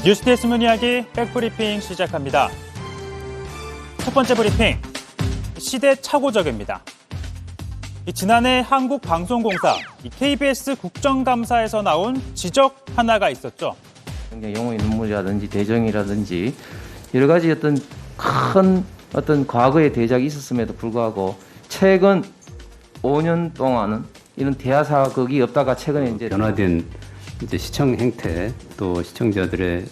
뉴스데스 문이야기 백브리핑 시작합니다. 첫 번째 브리핑, 시대착오적입니다. 지난해 한국방송공사 KBS 국정감사에서 나온 지적 하나가 있었죠. 굉장히 영혼의 눈물이라든지 대정이라든지 여러 가지 큰 과거의 대작이 있었음에도 불구하고 최근 5년 동안은 이런 대하사극이 없다가 최근에 이제 변화된 시청 행태 또 시청자들의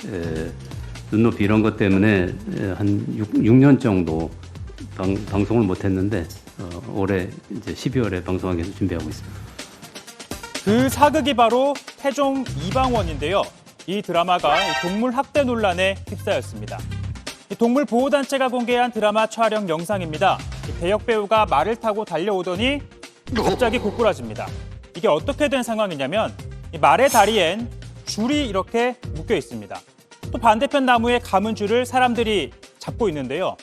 눈높이 이런 것 때문에 한 6년 정도 방송을 못했는데 올해 이제 12월에 방송하기 위해서 준비하고 있습니다. 그 사극이 바로 태종 이방원인데요. 이 드라마가 동물 학대 논란에 휩싸였습니다. 동물 보호단체가 공개한 드라마 촬영 영상입니다. 배역 배우가 말을 타고 달려오더니 갑자기 고꾸라집니다. 이게 어떻게 된 상황이냐면 말의 다리엔 줄이 이렇게 묶여 있습니다. 또 반대편 나무에 감은 줄을 사람들이 잡고 있는데요.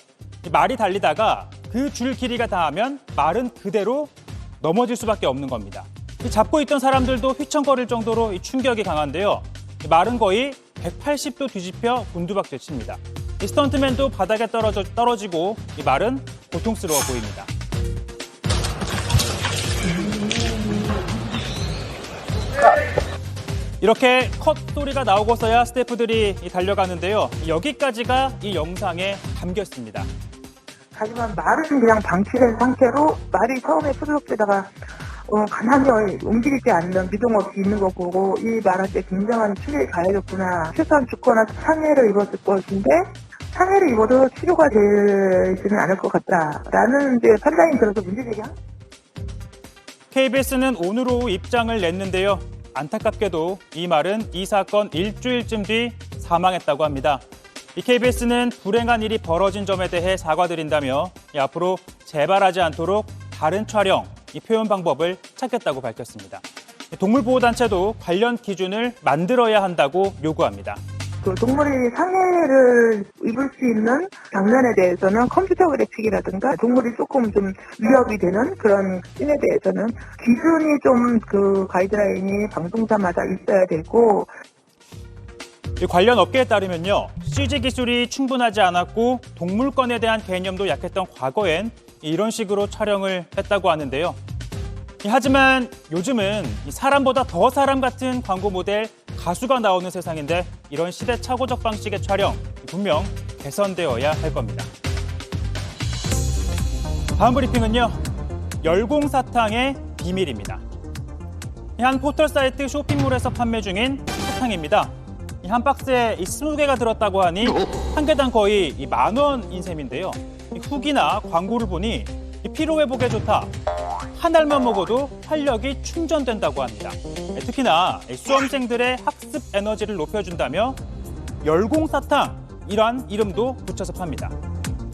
말이 달리다가 그 줄 길이가 닿으면 말은 그대로 넘어질 수밖에 없는 겁니다. 잡고 있던 사람들도 휘청거릴 정도로 충격이 강한데요. 말은 거의 180도 뒤집혀 곤두박질 칩니다. 스턴트맨도 바닥에 떨어지고 말은 고통스러워 보입니다. 이렇게 컷 소리가 나오고서야 스태프들이 달려가는데요. 여기까지가 이 영상에 담겼습니다. 하지만 말은 그냥 방치된 상태로 말이 처음에 푸드럽되다가 가만히 움직이지 않는 미동 없이 있는 거 보고 이 말할 때 굉장한 충격이 가해졌구나. 최소한 죽거나 상해를 입었을 것인데 상해를 입어도 치료가 되지는 않을 것 같다라는 이제 판단이 들어서 문제제기한. KBS는 오늘 오후 입장을 냈는데요. 안타깝게도 이 말은 이 사건 일주일쯤 뒤 사망했다고 합니다. 이 KBS는 불행한 일이 벌어진 점에 대해 사과드린다며 앞으로 재발하지 않도록 다른 촬영, 이 표현 방법을 찾겠다고 밝혔습니다. 동물보호단체도 관련 기준을 만들어야 한다고 요구합니다. 그 동물이 상해를 입을 수 있는 장면에 대해서는 컴퓨터 그래픽이라든가 동물이 조금 좀 위협이 되는 그런 씬에 대해서는 기준이 좀 그 가이드라인이 방송사마다 있어야 되고. 관련 업계에 따르면요, CG 기술이 충분하지 않았고 동물권에 대한 개념도 약했던 과거엔 이런 식으로 촬영을 했다고 하는데요. 하지만 요즘은 사람보다 더 사람 같은 광고 모델 가수가 나오는 세상인데 이런 시대착오적 방식의 촬영 분명 개선되어야 할 겁니다. 다음 브리핑은요, 열공사탕의 비밀입니다. 한 포털 사이트 쇼핑몰에서 판매 중인 사탕입니다. 한 박스에 20개가 들었다고 하니 한 개당 거의 10,000원인 셈인데요. 후기나 광고를 보니 피로회복에 좋다. 한 알만 먹어도 활력이 충전된다고 합니다. 특히나 수험생들의 학습 에너지를 높여준다며 열공사탕이란 이름도 붙여서 팝니다.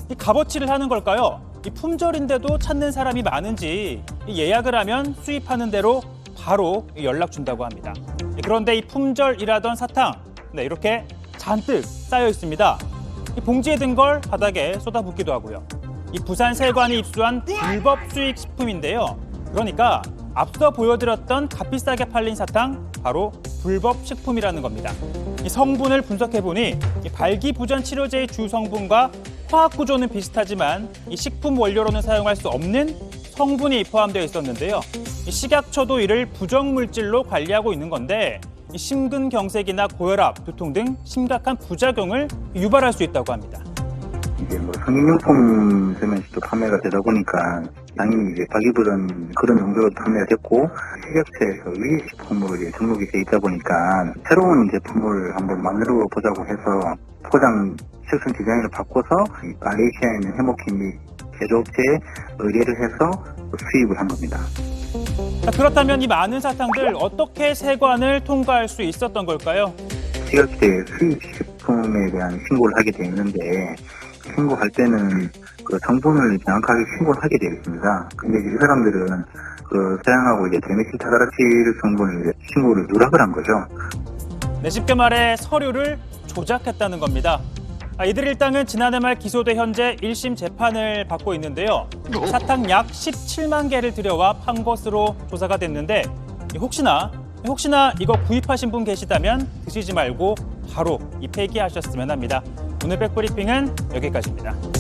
이 값어치를 하는 걸까요? 이 품절인데도 찾는 사람이 많은지 예약을 하면 수입하는 대로 바로 연락 준다고 합니다. 그런데 이 품절이라던 사탕, 이렇게 잔뜩 쌓여 있습니다. 이 봉지에 든 걸 바닥에 쏟아붓기도 하고요. 이 부산 세관이 입수한 불법 수익 식품인데요. 그러니까 앞서 보여드렸던 값비싸게 팔린 사탕, 바로 불법 식품이라는 겁니다. 이 성분을 분석해보니 발기부전 치료제의 주 성분과 화학 구조는 비슷하지만 이 식품 원료로는 사용할 수 없는 성분이 포함되어 있었는데요. 이 식약처도 이를 부정물질로 관리하고 있는 건데 이 심근경색이나 고혈압, 두통 등 심각한 부작용을 유발할 수 있다고 합니다. 이제 성인용품 세면시도 판매가 되다 보니까 당연히 이제 발기부전 그런 용도로 판매가 됐고 식약처에서 위식품으로 등록이 돼 있다 보니까 새로운 제품을 한번 만들어 보자고 해서 포장 색상 디자인을 바꿔서 말레이시아에 있는 해모킴 및 제조업체에 의뢰를 해서 수입을 한 겁니다. 그렇다면 이 많은 사탕들 어떻게 세관을 통과할 수 있었던 걸까요? 식약처에 수입식품에 대한 신고를 하게 되어 있는데 신고할 때는 그 성분을 정확하게 신고를 하게 되어 있습니다. 근데 이 사람들은 그 사용하고 이제 데메틸타다라칠 성분을 신고를 누락을 한 거죠. 쉽게 말해 서류를 조작했다는 겁니다. 이들 일당은 지난해 말 기소돼 현재 1심 재판을 받고 있는데요. 사탕 약 17만 개를 들여와 판 것으로 조사가 됐는데 혹시나 이거 구입하신 분 계시다면 드시지 말고 바로 이 폐기하셨으면 합니다. 오늘 백브리핑은 여기까지입니다.